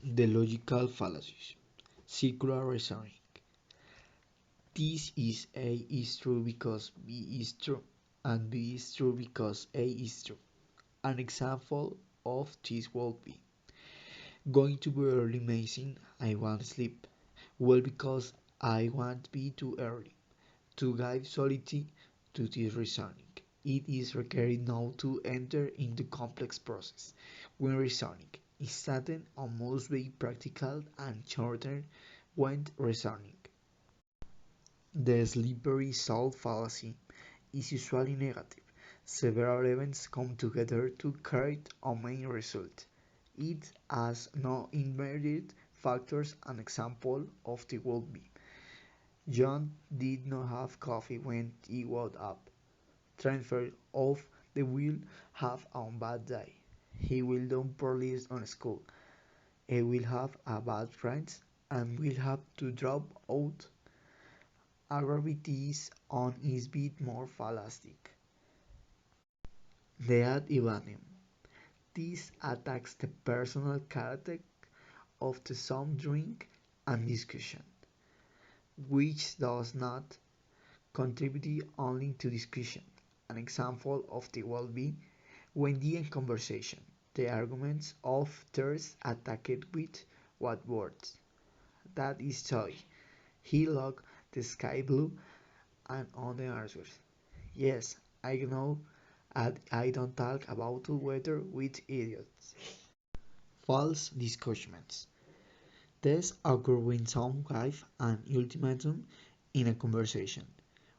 The logical fallacies. Circular reasoning. This is A is true because B is true, and B is true because A is true. An example of this would be going to be early amazing, I want to sleep. Well, because I want to be too early. To give solidity to this reasoning, it is required now to enter into complex process. When reasoning is certain and must be practical and shorter when reasoning. The slippery slope fallacy is usually negative. Several events come together to create a main result. It has no immediate factors. An example of the would be John did not have coffee when he woke up. Transfer of the will have a bad day. He will do poorly on school. He will have a bad friends and will have to drop out. Aggravates on is bit more fallacic. The ad evadem. This attacks the personal character of the some drink and discussion, which does not contribute only to discussion. An example of the will be when the end conversation, the arguments of theirs attacked with what words? That is toy. He looked the sky blue and on the answers. Yes, I know, and I don't talk about the weather with idiots. False discouragements. This occur when some give an ultimatum in a conversation.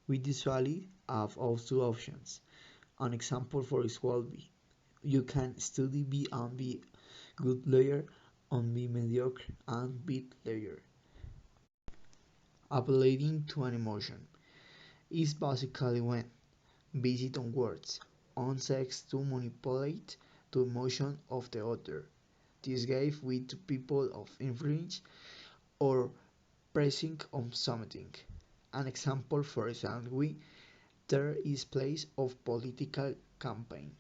We usually have also options. An example for this would be you can study B and be good lawyer and be mediocre and bad lawyer. Appealing to an emotion is basically when based on words on sex to manipulate the emotion of the other. This gave way to people of influence or pressing on something. An example for example, there is place of political campaign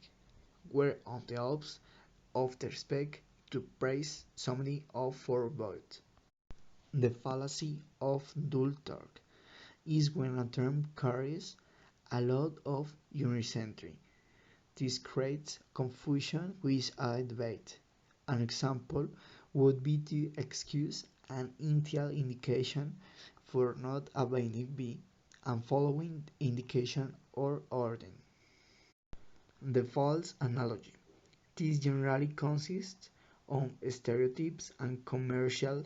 where on the hopes of the respect to praise somebody of for vote. The fallacy of dull talk is when a term carries a lot of uncertainty. This creates confusion with a debate. An example would be to excuse an initial indication for not obeying B and following indication or order. The false analogy. This generally consists on stereotypes and commercial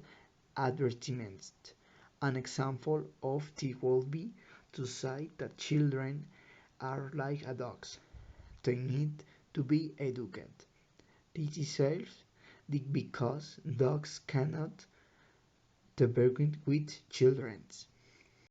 advertisements. An example of this would be to say that children are like dogs. They need to be educated. This is self because dogs cannot bargain with children.